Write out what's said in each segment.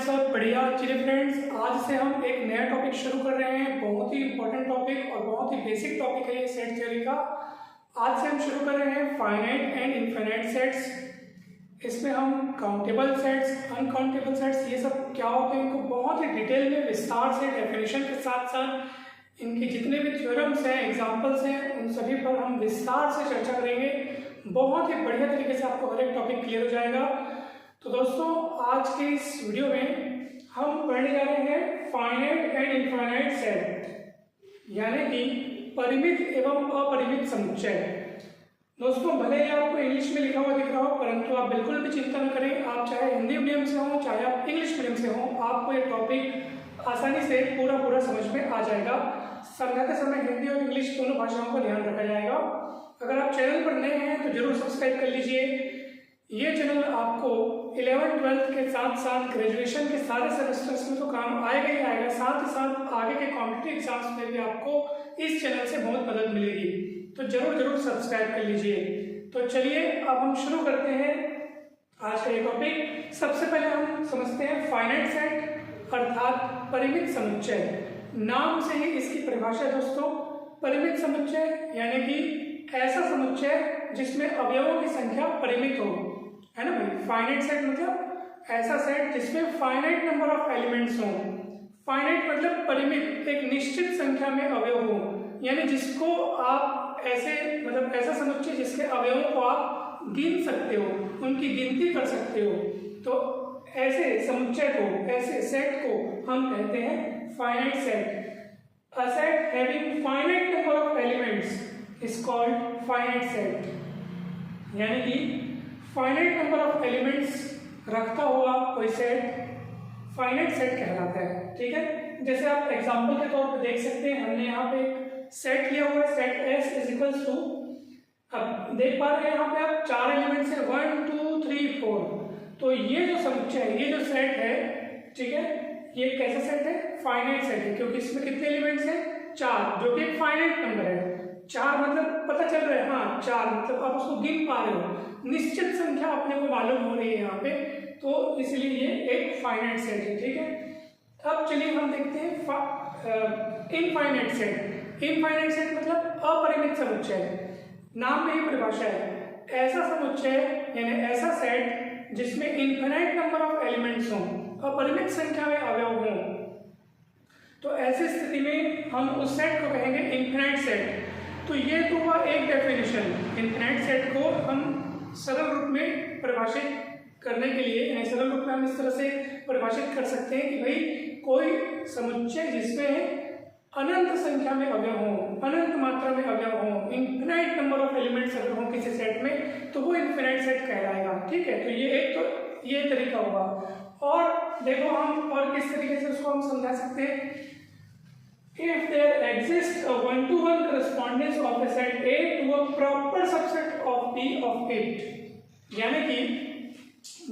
सब बढ़िया। चलिए फ्रेंड्स, आज से हम एक नया टॉपिक शुरू कर रहे हैं। बहुत ही इंपॉर्टेंट टॉपिक और बहुत ही बेसिक टॉपिक है ये सेट थ्योरी का। आज से हम शुरू कर रहे हैं फाइनाइट एंड इनफाइनाइट सेट्स। इसमें हम काउंटेबल सेट्स, अनकाउंटेबल सेट्स, ये सब क्या होते हैं इनको बहुत ही डिटेल में विस्तार से डेफिनेशन के साथ साथ इनके जितने भी थ्योरम्स हैं, एग्जाम्पल्स हैं, उन सभी पर हम विस्तार से चर्चा करेंगे। बहुत ही बढ़िया तरीके से आपको हर एक टॉपिक क्लियर हो जाएगा। तो दोस्तों, आज के इस वीडियो में हम पढ़ने जा रहे हैं फाइनाइट एंड इनफाइनाइट सेट, यानी कि परिमित एवं अपरिमित समुच्चय। दोस्तों, भले ही आपको इंग्लिश में लिखा हुआ दिख रहा हो, परंतु आप बिल्कुल भी चिंता न करें। आप चाहे हिंदी मीडियम से हो, चाहे आप इंग्लिश मीडियम से हो, आपको ये टॉपिक आसानी से पूरा समझ में आ जाएगा। समझाते समय हिंदी और इंग्लिश दोनों भाषाओं का ध्यान रखा जाएगा। अगर आप चैनल पर नए हैं तो जरूर सब्सक्राइब कर लीजिए। ये चैनल आपको 11th-12th के साथ साथ ग्रेजुएशन के सारे सेमेस्टर्स में तो काम आएगा ही आएगा, साथ ही साथ आगे के कॉम्पिटिटिव एग्जाम्स में भी आपको इस चैनल से बहुत मदद मिलेगी। तो जरूर सब्सक्राइब कर लीजिए। तो चलिए अब हम शुरू करते हैं आज का ये टॉपिक। सबसे पहले हम समझते हैं फाइनाइट सेट अर्थात परिमित समुच्चय। नाम से ही इसकी परिभाषा दोस्तों, परिमित समुच्चय यानी कि ऐसा समुच्चय जिसमें अवयवों की संख्या परिमित हो, है ना भाई। फाइनाइट सेट मतलब ऐसा सेट जिसमें फाइनाइट नंबर ऑफ एलिमेंट्स हो। फाइनाइट मतलब परिमित, एक निश्चित संख्या में अवयव हो, यानी जिसको आप ऐसे मतलब ऐसा समुच्चय जिसके अवयवों को आप गिन सकते हो, उनकी गिनती कर सकते हो। तो ऐसे समुच्चय को, ऐसे सेट को हम कहते हैं finite set. A set having finite number of elements is called finite set, यानी कि फाइनाइट नंबर ऑफ एलिमेंट्स रखता हुआ कोई सेट फाइनाइट सेट कहलाता है। ठीक है, जैसे आप एग्जांपल के तौर पे देख सकते हैं, हमने यहाँ पे सेट लिया हुआ है, set S is equals to, अब देख पा रहे हैं यहाँ पे आप 4 एलिमेंट्स है, 1 2 3 4। तो ये जो समुच्चय है, ये जो सेट है, ठीक है, ये कैसा सेट है? फाइनाइट सेट है, क्योंकि इसमें कितने एलिमेंट्स हैं? 4, जो कि एक फाइनाइट नंबर है। 4 मतलब पता चल रहा है, हाँ 4 मतलब आप उसको गिन पा रहे हो, निश्चित संख्या अपने को मालूम हो रही है यहाँ पे, तो इसलिए ये एक फाइनाइट सेट है। ठीक है, अब चलिए हम देखते हैं इनफाइनाइट सेट। इनफाइनाइट सेट मतलब अपरिमित समुच्चय। नाम में ही परिभाषा है, ऐसा समुच्चय यानी ऐसा सेट जिसमें इनफाइनाइट नंबर ऑफ एलिमेंट्स हों, अपरिमित संख्या में अवयव हों। तो ऐसी स्थिति में हम उस सेट को कहेंगे इनफाइनाइट सेट। तो ये तो हुआ एक डेफिनेशन। इनफाइनाइट सेट को हम सरल रूप में परिभाषित करने के लिए, यानी सरल रूप में हम इस तरह से परिभाषित कर सकते हैं कि भाई कोई समुच्चय जिसमें अनंत संख्या में अवयव हों, अनंत मात्रा में अवयव हों, इनफाइनाइट नंबर ऑफ एलिमेंट्स अगर हों किसी सेट में, तो वो इनफाइनाइट सेट कहलाएगा। ठीक है, तो ये एक तो ये तरीका होगा। और देखो हम और किस तरीके से उसको हम समझा सकते हैं। If there exists a one-to-one correspondence of a set A to a proper subset of B of it, यानी कि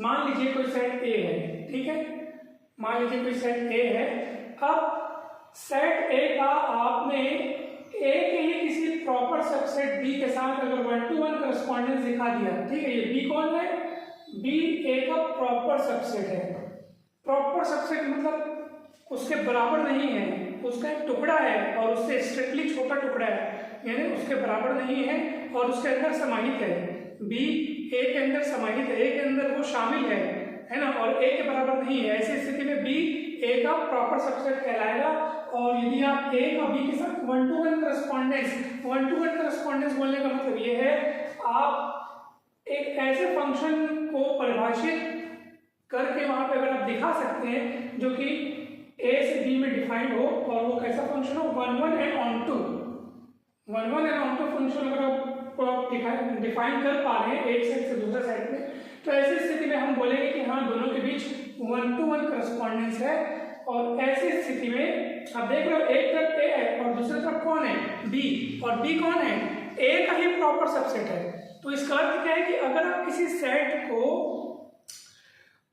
मान लीजिए कोई सेट A है, ठीक है, मान लीजिए कोई सेट A है। अब सेट A का आपने A के ही किसी प्रॉपर सबसेट B के साथ अगर 1-to-1 correspondence दिखा दिया, ठीक है, ये B कौन है? B A का प्रॉपर सबसेट है। प्रॉपर सबसेट मतलब उसके बराबर नहीं है, उसका एक टुकड़ा है और उससे स्ट्रिक्टली छोटा टुकड़ा है, यानी उसके बराबर नहीं है और उसके अंदर समाहित है। बी ए के अंदर समाहित है, ए के अंदर वो शामिल है ना, और ए के बराबर नहीं है। ऐसी स्थिति में बी ए का प्रॉपर सबसेट कहलाएगा। और यदि आप ए का बी के साथ 1-to-1 करस्पॉन्डेंस बोलने का मतलब ये है, आप एक ऐसे फंक्शन को परिभाषित करके वहां पे अगर आप दिखा सकते हैं जो कि A से B में डिफाइंड हो, और वो कैसा फंक्शन हो? 1-1 एंड ऑन टू फंक्शन अगर आप डिफाइन कर पा रहे हैं एक सेट से दूसरे सेट में, तो ऐसी स्थिति में हम बोलेंगे कि हाँ दोनों के बीच 1-to-1 करस्पॉन्डेंस है। और ऐसी स्थिति में आप देख रहे हो एक तरफ A है और दूसरी तरफ कौन है? B, और B कौन है? A का ही प्रॉपर सबसेट है। तो इसका अर्थ क्या है कि अगर आप किसी सेट को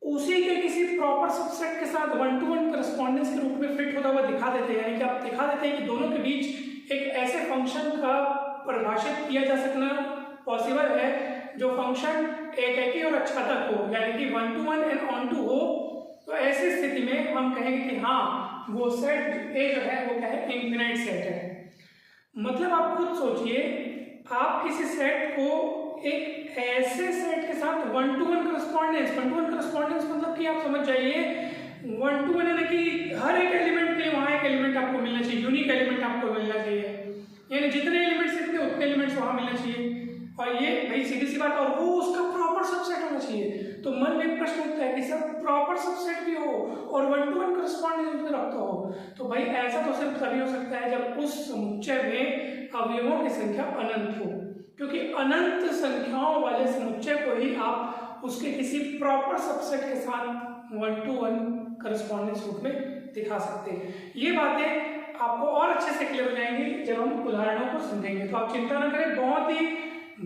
उसी के किसी प्रॉपर सबसेट के साथ 1-to-1 करस्पॉन्डेंस के रूप में फिट होता हुआ दिखा देते हैं, यानी कि आप दिखा देते हैं कि दोनों के बीच एक ऐसे फंक्शन का परिभाषित किया जा सकना पॉसिबल है जो फंक्शन एक ही और अक्षातक हो, यानी कि 1-to-1 एंड ऑन टू हो। तो ऐसी स्थिति हम कहेंगे कि हाँ वो सेट ए जो है वो क्या है, इनफिनाइट सेट है। मतलब आप खुद सोचिए, आप किसी सेट को एक ऐसे सेट के साथ वन टू वन करस्पॉन्डेंस मतलब कि आप समझ जाइए, वन टू वन यानी कि हर एक एलिमेंट के लिए वहाँ एक एलिमेंट आपको मिलना चाहिए, यूनिक एलिमेंट आपको मिलना चाहिए, यानी जितने एलिमेंट्स इतने उतने एलिमेंट्स वहाँ मिलना चाहिए। और ये भाई सीधी सी बात, और वो उसका प्रॉपर सबसेट होना चाहिए। तो मन में एक प्रश्न उठता है कि सर प्रॉपर सबसेट भी हो और वन टू वन करस्पॉन्डेंस भी रखता हो, तो भाई ऐसा तो सिर्फ तभी हो सकता है जब उस समुच्चय में अवयवों की संख्या अनंत हो, क्योंकि अनंत संख्याओं वाले समुच्चय को ही आप उसके किसी प्रॉपर सबसेट के साथ वन टू वन करस्पॉन्डेंस रूप में दिखा सकते हैं। ये बातें आपको और अच्छे से क्लियर हो जाएंगी जब हम उदाहरणों को समझेंगे। तो आप चिंता न करें, बहुत ही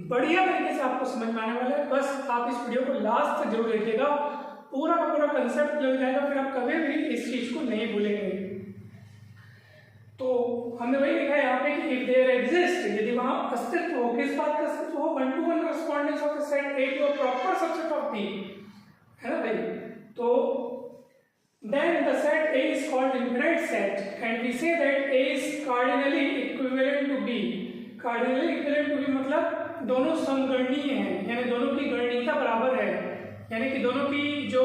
बढ़िया तरीके से आपको समझ में आने वाला है। बस आप इस वीडियो को लास्ट तक जरूर देखिएगा, पूरा का पूरा कंसेप्ट क्लियर हो जाएगा, फिर आप कभी भी इस चीज को नहीं भूलेंगे। तो हमने वही लिखा है यहाँ पे कि इफ देयर एग्जिस्ट, यदि वहां अस्तित्व हो, किस बात का अस्तित्व हो, one to one correspondence of the set A to a proper subset of B, है ना भाई। तो then the set A is called infinite set and we say that A is cardinally equivalent to B। cardinally equivalent to B मतलब दोनों समगणनीय हैं, यानी दोनों की गणनीयता बराबर है, यानी कि दोनों की जो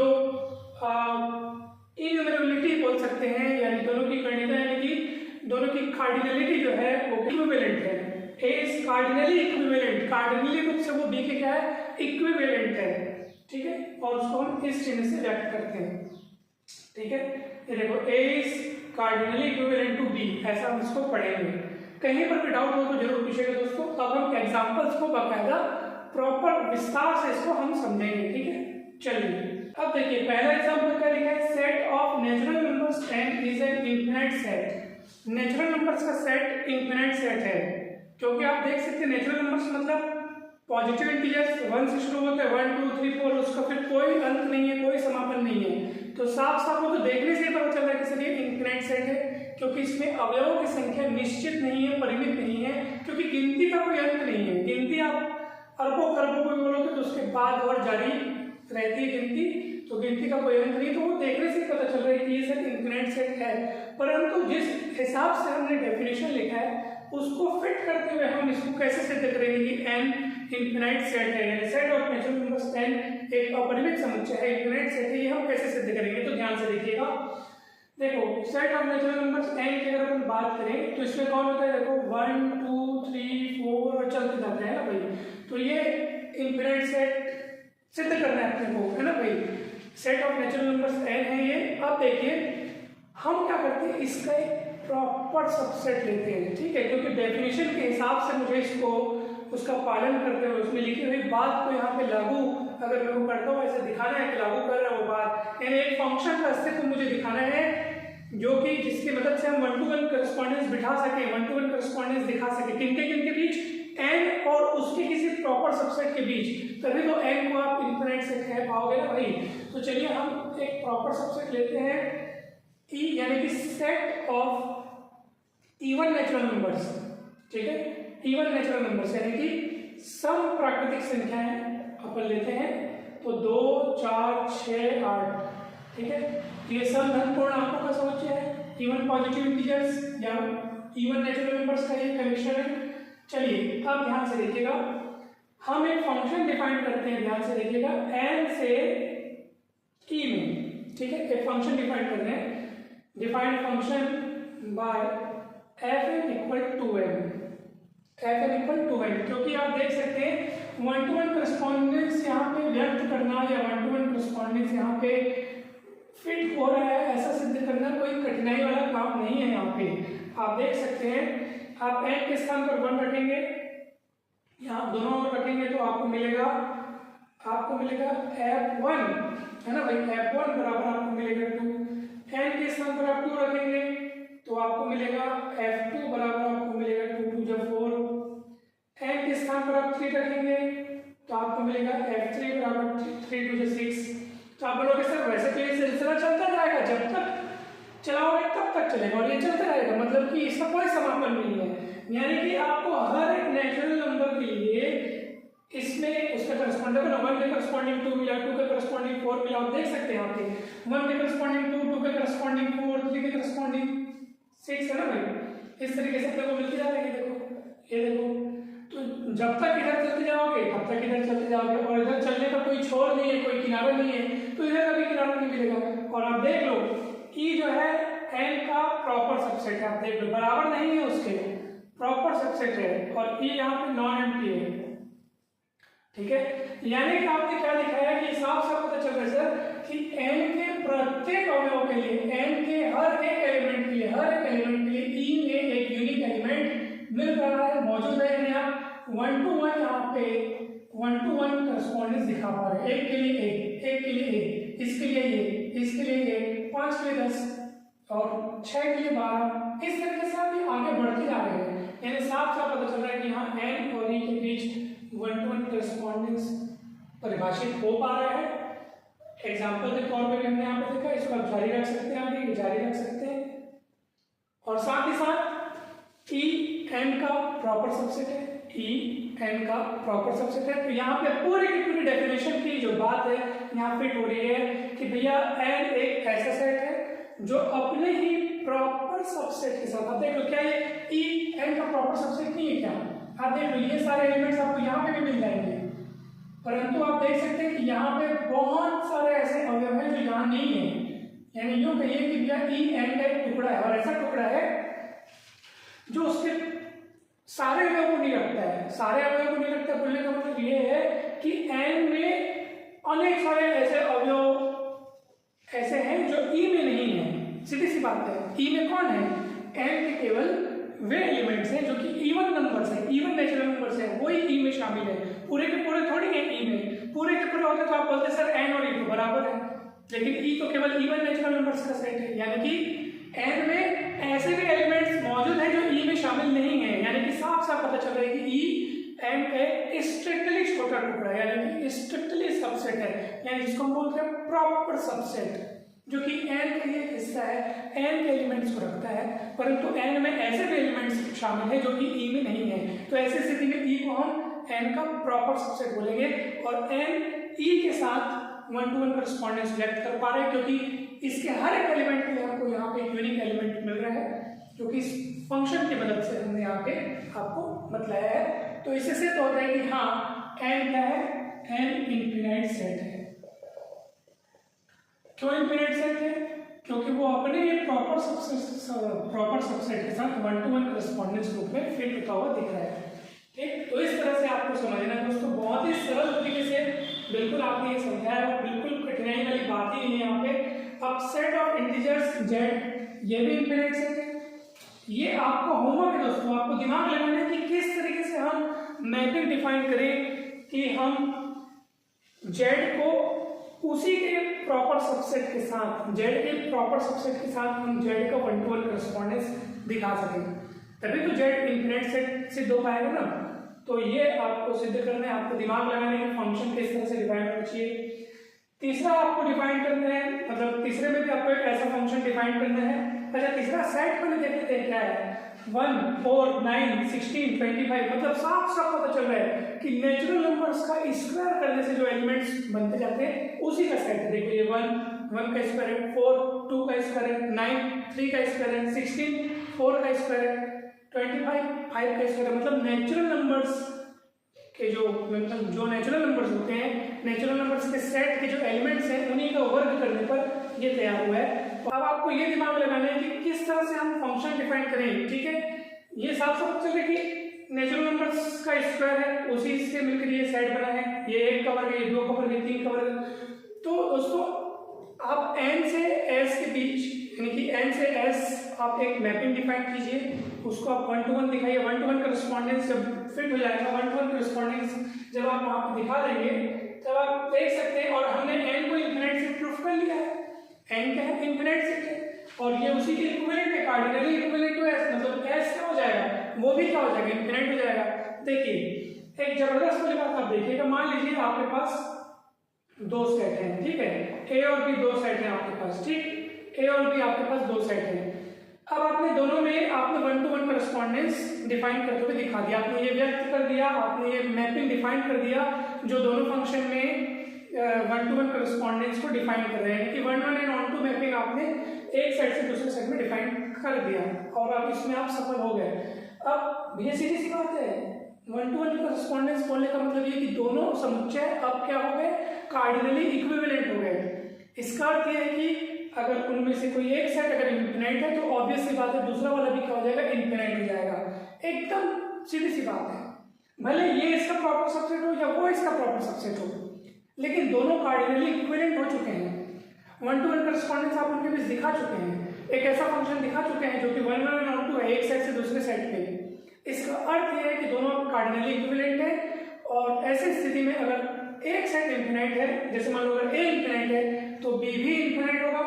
इन्यूमरेबिलिटी बोल सकते हैं, यानी दोनों की गणनीयता यानी कि दोनों की कार्डिनलिटी जो है वो इक्विवेलेंट है। A is cardinally equivalent, cardinally रूप से वो B के क्या है, इक्विवेलेंट है, ठीक है। और उसको हम इस चिन्ह से व्यक्त करते हैं, ठीक है। ये देखो A is cardinally equivalent to B, ऐसा हम इसको पढ़ेंगे। कहीं पर भी डाउट हो तो जरूर पूछेगा दोस्तों। अब हम एग्जांपल्स को बाकायदा प्रॉपर विस्तार से इसको हम समझेंगे, ठीक है। चलिए अब देखिए, पहला एग्जांपल क्या लिखा है, set of natural numbers n is an infinite set. Natural numbers का सेट इनफिनिट सेट है, क्योंकि आप देख सकते हैं नेचुरल नंबर्स मतलब पॉजिटिव इंटीजर्स 1 से शुरू होते हैं, 1 2 3 4, उसका फिर कोई अंत नहीं है, कोई समापन नहीं है। तो साफ साफ वो तो देखने से ही पता चल रहा है कि सर ये इनफिनिट सेट है, क्योंकि इसमें अवयवों की संख्या निश्चित नहीं है, परिमित नहीं है, क्योंकि गिनती का कोई अंत नहीं है। गिनती आप अरबों खरबों को बोलोगे तो उसके बाद और जारी रहती है गिनती, तो गिनती का कोई अंत नहीं। तो वो देखने से ही पता चल रहा है कि ये सेट इनफिनिट सेट है। परंतु जिस हिसाब से हमने डेफिनेशन लिखा है उसको फिट करते हुए हम इसको कैसे सिद्ध करेंगे कि n इनफिनिट सेट है, यानी set of natural numbers n एक अपरिमित समुच्चय है, इनफिनिट सेट है, ये हम कैसे सिद्ध करेंगे। तो ध्यान से देखिएगा, देखो set of natural numbers n की अगर अपन बात करें तो इसमें कौन होता है, देखो 1 2 3 4 और चलते जाते हैं ना भाई। तो ये इनफिनिट सेट सिद्ध करना है अपने को, है ना भाई। Set of natural numbers n है ये। अब देखिए हम क्या करते हैं, इसका एक प्रॉपर सबसेट लेते हैं, ठीक है, क्योंकि डेफिनेशन के हिसाब से मुझे इसको उसका पालन करते हुए उसमें लिखी हुई बात को यहाँ पे लागू अगर मैं वो करता हूँ, ऐसे दिखाना है कि लागू कर रहा है वो बात, यानी एक फंक्शन का अस्तित्व मुझे दिखाना है जो कि जिसकी मदद से हम वन टू वन करस्पॉन्डेंस बिठा सके, वन टू वन करस्पॉन्डेंस दिखा सके, किनके बीच, n और उसके किसी प्रॉपर सबसेट के बीच, तभी तो n को आप इनफिनिट सेट कह पाओगे ना भाई। तो चलिए हम एक प्रॉपर सबसेट लेते हैं E, यानी कि set of even natural numbers, ठीक है। इवन नेचुरल नंबर्स यानी कि सम प्राकृतिक संख्याएं अपन लेते हैं, तो 2 4 6 8, ठीक है। ये सम धन पूर्ण अंकों का समुच्चय है, इवन पॉजिटिव इंटीजर्स या इवन नेचुरल नंबर्स का ये कलेक्शन है। चलिए अब ध्यान से देखिएगा, हम एक फंक्शन डिफाइन करते हैं, ध्यान से देखिएगा, n से e में, ठीक है। एक फंक्शन डिफाइन कर रहे हैं, defined function by fn equal to n, क्योंकि आप देख सकते हैं वन टू वन करस्पॉन्डेंस यहाँ पे व्यक्त करना या वन टू वन करस्पॉन्डेंस यहाँ पे फिट हो रहा है, ऐसा सिद्ध करना कोई कठिनाई वाला काम नहीं है। यहाँ पे आप देख सकते हैं, आप n के स्थान पर 1 रखेंगे, यहाँ दोनों ओर रखेंगे तो आपको मिलेगा f1, है ना भाई। f1 बराबर आपको मिलेगा 2, n के स्थान पर आप 2 रखेंगे तो आपको मिलेगा f2 बराबर आपको मिलेगा 2 2 जब 4, n के स्थान पर आप 3 रखेंगे तो आपको मिलेगा f3 बराबर 3 2 6। तो आप बोलोगे सर वैसे तो ये सिलसिला चलता जाएगा, जब तक चलाओगे तब तक चलेगा और ये चलता रहेगा, मतलब कि इसका कोई समापन नहीं है। यानी कि आपको हर एक नेचुरल नंबर के लिए इसमें उसका करस्पॉन्डिंग ना 1 के करस्पॉन्डिंग 2 मिला, 2 के करस्पॉन्डिंग 4 मिला, आप देख सकते हैं यहाँ पे 1 के करस्पॉन्डिंग 2, 2 के करस्पॉन्डिंग 4, 3 के करस्पॉन्डिंग 6 है ना भाई। इस तरीके से अपने को मिलती जा रही है। देखो ये देखो, तो जब तक इधर चलते जाओगे तब तक इधर चलते जाओगे, और इधर चलने का कोई छोर नहीं है, कोई किनारा नहीं है, तो इधर कभी किनारा नहीं मिलेगा। और आप देख लो ई जो है एन का प्रॉपर सबसेट है, आप देख लो बराबर नहीं है, उसके प्रॉपर सबसेट है, और ई यहाँ पे नॉन एम्प्टी है। ठीक है, यानी कि आपने क्या दिखाया कि साफ साफ पता चल रहा है सर कि एन के प्रत्येक अवयव के लिए, एन के हर एक एलिमेंट के लिए, हर एक एलिमेंट के लिए ई में एक यूनिक एलिमेंट मिल रहा है, मौजूद है। यहाँ 1 to 1 यहाँ पे 1 to 1 करस्पॉन्डेंस दिखा पा रहे हैं, एक के लिए एक, एक के लिए एक, इसके लिए ये, इसके लिए ये, 5 के लिए 10 और 6 के लिए 12, इस तरीके से आप ये आगे बढ़ते जा रहे हैं। यानी साफ साफ पता चल रहा है कि यहाँ एन और ई के बीच 1 to 1 करस्पॉन्डेंस परिभाषित हो पा रहा है। एग्जाम्पल के तौर पे हमने यहाँ पे देखा, इसको आप जारी रख सकते हैं, आगे जारी रख सकते हैं। और साथ ही साथ ई एन का प्रॉपर सबसेट है, ई एन का प्रॉपर सबसेट है। तो यहाँ पे पूरी की पूरी डेफिनेशन की जो बात है यहाँ फिट हो रही है कि भैया एन एक ऐसा सेट है जो अपने ही प्रॉपर सबसेट के साथ, आप देख लो क्या ये ई एन का प्रॉपर सबसेट नहीं है क्या? आप देख लो ये सारे एलिमेंट्स आपको यहाँ पे भी मिल जाएंगे, परंतु आप देख सकते हैं कि यहाँ पे बहुत सारे ऐसे अवयव हैं जो यहाँ नहीं है। यानी यूं कहिए कि भैया ई एन का एक टुकड़ा है, और ऐसा टुकड़ा है जो उसके सारे अवयव को नहीं रखता है। सारे अवयव को नहीं रखता बोलने का मतलब ये है कि एन में अनेक सारे ऐसे अवयव ऐसे हैं जो ई में नहीं है। सीधी सी बात है, ई में कौन है? एन के केवल वे एलिमेंट्स हैं जो कि इवन नंबर्स हैं, इवन नेचुरल नंबर्स हैं, वही ई में शामिल है। पूरे के पूरे थोड़ी है ई में, पूरे के पूरे होते तो आप बोलते सर एन और ई तो बराबर है, लेकिन ई तो केवल इवन नेचुरल नंबर्स का सेट है। यानी कि एन में ऐसे भी एलिमेंट्स मौजूद हैं जो ई में शामिल नहीं है। यानी कि साफ साफ पता चल रहा है कि ई एन का स्ट्रिक्टली छोटा टुकड़ा है, यानी कि स्ट्रिक्टली सबसेट है, यानी जिसको हम बोलते हैं प्रॉपर सबसेट, जो कि एन का एक हिस्सा है, एन के एलिमेंट्स को रखता है, परंतु एन में ऐसे भी एलिमेंट्स शामिल है जो कि ई में नहीं है। तो ऐसी स्थिति में ई को हम एन का प्रॉपर सबसेट बोलेंगे, और एन ई के साथ 1 to 1 करस्पॉन्डेंस व्यक्त कर पा रहे हैं, क्योंकि इसके हर एक एलिमेंट के लिए हमको यहाँ पे एक यूनिक एलिमेंट मिल रहा है, जो कि इस फंक्शन की मदद से हमने यहाँ पे आपको बतलाया है। तो इससे सिद्ध होता है कि हाँ एन क्या है? एन इनफिनाइट सेट है। क्यों इनफिनाइट सेट है? क्योंकि वो अपने ही प्रॉपर सबसेट के साथ 1 to 1 करस्पॉन्डेंस रूप में फिट होता हुआ दिख रहा है। ठीक, तो इस तरह से आपको समझना है दोस्तों, बहुत ही सरल तरीके से बिल्कुल आपने ये समझाया, बिल्कुल कठिनाई वाली बात ही नहीं है यहाँ पे। अब सेट ऑफ इंटीजर्स जेड, ये भी इनफिनाइट सेट है। ये आपको होमवर्क है दोस्तों, आपको दिमाग लगाना है कि किस तरीके से हम मैपिंग डिफाइन करें कि हम जेड को उसी के प्रॉपर सबसेट के साथ, जेड के प्रॉपर सबसेट के साथ हम जेड का 1 to 1 करस्पॉन्डेंस दिखा सकें, तभी तो जेड इनफिनाइट सेट सिद्ध हो पाएगा ना। तो ये आपको सिद्ध करना है, आपको दिमाग लगाना है फंक्शन किस तरह से डिफाइन होना चाहिए। तीसरा आपको डिफाइन करना है, मतलब तीसरे में भी आपको एक ऐसा फंक्शन डिफाइन करना है। अच्छा, तीसरा सेट पहले देख लेते हैं क्या है। 1, 4, 9, 16, 25, मतलब साफ साफ पता चल रहा है कि नेचुरल नंबर्स का स्क्वायर करने से जो एलिमेंट्स बनते जाते हैं उसी का सेट है। देखो ये 1 का स्क्वायर है, 4 2 का स्क्वायर है, 9 3 का स्क्वायर है, 16 4 का स्क्वायर है, 25 5 का स्क्वायर है। मतलब नेचुरल नंबर्स के जो नेचुरल नंबर्स होते हैं, नेचुरल नंबर्स के सेट के जो एलिमेंट्स हैं उन्हीं का वर्ग करने पर ये तैयार हुआ है। अब आपको ये दिमाग लगाना है कि किस तरह से हम फंक्शन डिफाइन करें। ठीक है, ये साफ साफ चल रहा है कि नेचुरल नंबर्स का स्क्वायर है, उसी से मिलकर ये सेट बना है, ये 1 का वर्ग है, ये 2 का वर्ग है, 3 का वर्ग। तो दोस्तों आप n से s के बीच, यानी कि n से s आप एक मैपिंग डिफाइन कीजिए, उसको आप 1 to 1 दिखाइए। 1 to 1 करस्पॉन्डेंस जब फिट हो जाएगा, 1 to 1 करस्पॉन्डेंस जब आप वहां पे दिखा देंगे तब आप देख सकते हैं, और हमने n को इनफिनिट से प्रूफ कर लिया है। n क्या है? इनफिनिट सेट है, और ये उसी के इक्विवेलेंट है, कार्डिनली इक्विवेलेंट टू s, मतलब s क्या हो जाएगा? वो भी क्या हो जाएगा? इनफिनिट हो जाएगा। देखिए एक जबरदस्त वाली बात आप देखिएगा, मान लीजिए आपके पास 2 सेट हैं, ठीक है, a और b 2 सेट हैं आपके पास, ठीक, a और b आपके पास 2 सेट हैं। अब आपने दोनों में आपने 1 to 1 करस्पॉन्डेंस डिफाइन करते हुए दिखा दिया। आपने ये व्यक्त कर दिया, आपने ये मैपिंग डिफाइन कर दिया जो दोनों फंक्शन में वन टू वन करस्पॉन्डेंस को डिफाइन कर रहे हैं कि one one and onto mapping आपने एक सेट से दूसरे सेट में डिफाइन कर दिया और अब इसमें आप सफल हो गए। अब भैया सीधी सी बात है, वन टू वन करस्पॉन्डेंस बोलने का मतलब ये कि दोनों समुच्चय अब क्या हो गए, कार्डिनली इक्विवेलेंट हो गए। इसका अर्थ यह है कि अगर उनमें से कोई एक सेट अगर इन्फिनाइट है तो ऑब्वियस सी बात है दूसरा वाला भी क्या हो जाएगा, इन्फिनाइट हो जाएगा। एकदम सीधी सी बात है, भले ये इसका प्रॉपर सबसेट हो या वो इसका प्रॉपर सबसेट हो, लेकिन दोनों कार्डिनली इक्विवेलेंट हो चुके हैं। वन टू वन करस्पॉन्डेंस आप उनके बीच दिखा चुके हैं, एक ऐसा फंक्शन दिखा चुके हैं जो कि one one and onto है, एक सेट से दूसरे सेट पे। इसका अर्थ यह है कि दोनों कार्डिनली इक्विवेलेंट है और ऐसी स्थिति में अगर एक सेट इन्फिनाइट है, जैसे मान लो अगर ए इन्फिनाइट है तो बी भी इन्फिनाइट होगा,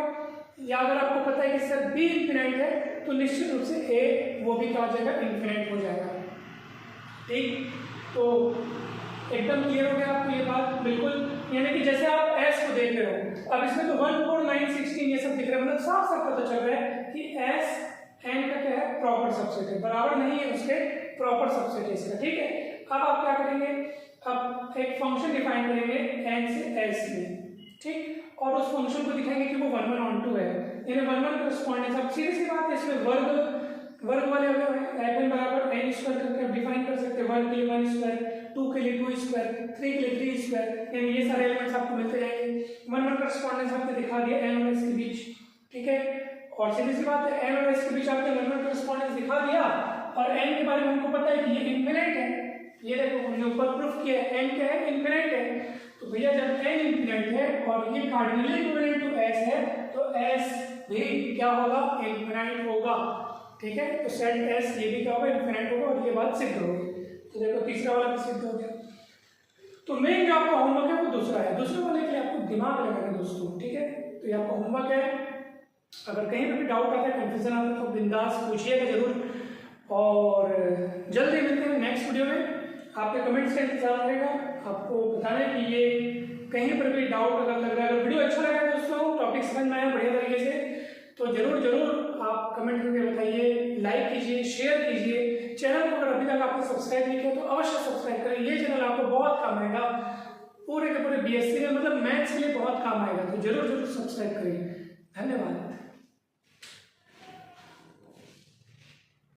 या अगर आपको पता है कि सर बी इन्फिनाइट है तो निश्चित रूप से ए वो भी क्या हो जाएगा, इन्फिनाइट हो जाएगा। ठीक, तो एकदम क्लियर हो गया आपको ये बात बिल्कुल। यानी कि जैसे आप एस को देख रहे हो, अब इसमें तो 1 4 9 16 ये सब दिख रहा है, मतलब साफ साफ पता चल रहा है कि एस एन का क्या है, प्रॉपर सबसेट है, बराबर नहीं है उसके, प्रॉपर सबसेट है इसका। ठीक है, अब आप क्या करेंगे, अब एक फंक्शन डिफाइन करेंगे एन से एस में, ठीक, और उस फंक्शन को दिखाएंगे कि वो 1 1 ऑन टू है, यानी 1 1 करस्पॉन्डेंस। अब सीधी सी बात है, इसमें वर्ग वाले एन बराबर एन स्क्वायर करके आप डिफाइन कर सकते हैं, 1 के लिए 1 स्क्वायर, 2 के लिए 2 स्क्वायर, 3 के लिए 3 स्क्वायर, यानी ये सारे एलिमेंट्स आपको मिलते जाएंगे। 1 1 करस्पॉन्डेंस आपने दिखा दिया एन और एस के बीच, ठीक है, और सीधी सी बात है एन और एस के बीच आपने 1 1 करस्पॉन्डेंस दिखा दिया और एन के बारे में हमको पता है कि ये इन्फिनाइट है, ये देखो हमने ऊपर प्रूफ किया है एन क्या है, इन्फिनाइट है। तो भैया जब एन इन्फिनाइट है और ये कार्डिनली इक्विवेलेंट टू एस है तो एस भी क्या होगा, इन्फिनाइट होगा। ठीक है, तो सेट एस ये भी क्या होगा, इन्फिनाइट होगा और ये बात सिद्ध होगी। तो देखो तीसरा वाला भी सिद्ध हो गया। तो मेन जो आपका होमवर्क है वो दूसरा है, दूसरे वाले के लिए आपको दिमाग लगाना है दोस्तों। ठीक है, तो ये आपका होमवर्क है, अगर कहीं पर भी डाउट आता है, कंफ्यूजन आता है तो बिंदास पूछिएगा जरूर, और जल्दी मिलते हैं नेक्स्ट वीडियो में। आपके कमेंट्स का इंतजार रहेगा, आपको बताना है कि ये कहीं पर भी डाउट अगर लग रहा है, अगर वीडियो अच्छा लगा दोस्तों, टॉपिक समझ में आया बढ़िया तरीके से, तो जरूर जरूर आप कमेंट करके बताइए, लाइक कीजिए, शेयर कीजिए। चैनल को अगर अभी तक आपने सब्सक्राइब नहीं किया तो अवश्य सब्सक्राइब करें, ये चैनल आपको बहुत काम आएगा, पूरे के पूरे बीएससी में, मतलब मैथ्स के लिए बहुत काम आएगा, तो जरूर जरूर सब्सक्राइब करिए। धन्यवाद।